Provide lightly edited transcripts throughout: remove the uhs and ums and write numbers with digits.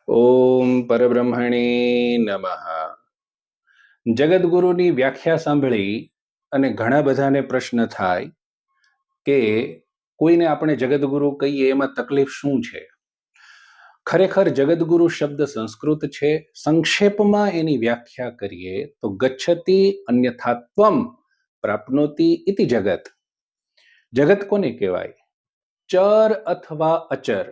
ઓમ પરબ્રહ્મણે નમઃ. જગદગુરુની વ્યાખ્યા સાંભળી અને ઘણા બધાને પ્રશ્ન થાય કે કોઈને આપણે જગદગુરુ કહીએ એમાં તકલીફ શું છે. ખરેખર જગદગુરુ શબ્દ સંસ્કૃત છે. સંક્ષેપમાં એની વ્યાખ્યા કરીએ તો ગચ્છતિ અન્યથાત્વમ પ્રાપ્નોતિ ઇતિ જગત. જગત કોને કહેવાય? ચર અથવા અચર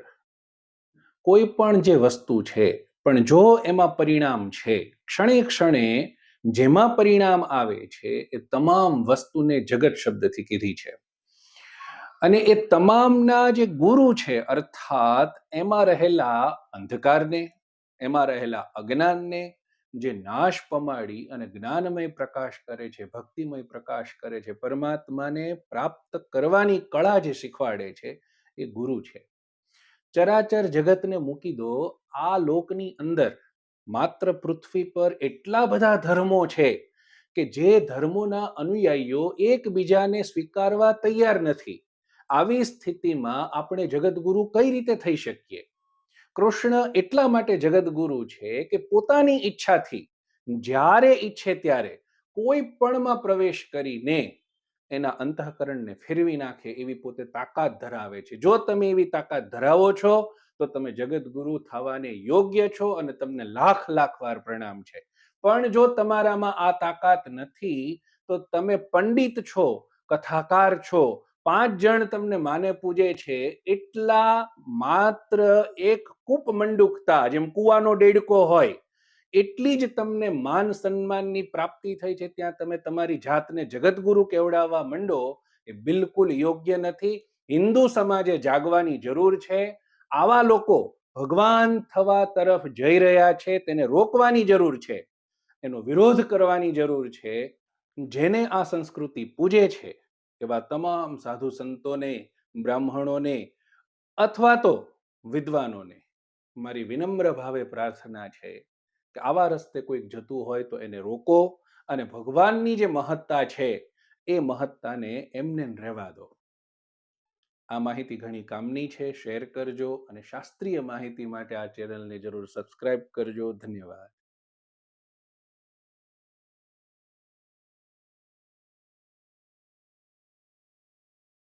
કોઈ પણ જે વસ્તુ છે, પણ જો એમાં પરિણામ છે, ક્ષણે ક્ષણે જેમાં પરિણામ આવે છે એ તમામ વસ્તુને જગત શબ્દથી કીધી છે. અને એ તમામના જે ગુરુ છે, અર્થાત એમાં રહેલા અંધકારને, એમાં રહેલા અજ્ઞાનને જે નાશ પમાડી અને જ્ઞાનમય પ્રકાશ કરે છે, ભક્તિમય પ્રકાશ કરે છે, પરમાત્માને પ્રાપ્ત કરવાની કળા જે શીખવાડે છે એ ગુરુ છે. ચરાચર જગતને મૂકી દો, આ લોકની અંદર માત્ર પૃથ્વી પર એટલા બધા ધર્મો છે કે જે ધર્મોના અનુયાયીઓ એકબીજાને સ્વીકારવા તૈયાર નથી. આવી સ્થિતિમાં આપણે જગતગુરુ કઈ રીતે થઈ શકીએ? કૃષ્ણ એટલા માટે જગતગુરુ છે કે પોતાની ઈચ્છાથી જ્યારે ઈચ્છે ત્યારે કોઈ પણમાં પ્રવેશ કરીને એના અંતઃકરણને ફેરવી નાખે એવી પોતે તાકાત ધરાવે છે. જો તમે એવી તાકાત ધરાવો છો તો તમે જગતગુરુ થવાને યોગ્ય છો અને તમને લાખ લાખ વાર પ્રણામ છે. પણ જો તમારામાં આ તાકાત નથી તો તમે પંડિત છો, કથાકાર છો, 5 જણ તમને માને પૂજે છે એટલા માત્ર એક કૂપ મંડુકતા, જેમ કૂવાનો દેડકો હોય એટલી જ તમને માન સન્માનની પ્રાપ્તિ થઈ છે, ત્યાં તમે તમારી જાતને જગતગુરુ કેવડાવવા માંડો એ બિલકુલ યોગ્ય નથી. હિન્દુ સમાજે જાગવાની જરૂર છે. આવા લોકો ભગવાન થવા તરફ જઈ રહ્યા છે, તેને રોકવાની જરૂર છે, એનો વિરોધ કરવાની જરૂર છે. જેને આ સંસ્કૃતિ પૂજે છે એવા તમામ સાધુ સંતોને, બ્રાહ્મણોને અથવા તો વિદ્વાનોને મારી વિનમ્ર ભાવે પ્રાર્થના છે કે આવા રસ્તે કોઈક જતું હોય તો એને રોકો અને ભગવાનની જે મહત્તા છે એ મહત્તાને એમને રહેવા દો. આ માહિતી ઘણી કામની છે. શેર કરજો અને શાસ્ત્રીય માહિતી માટે આ ચેનલને જરૂર સબસ્ક્રાઇબ કરજો. ધન્યવાદ.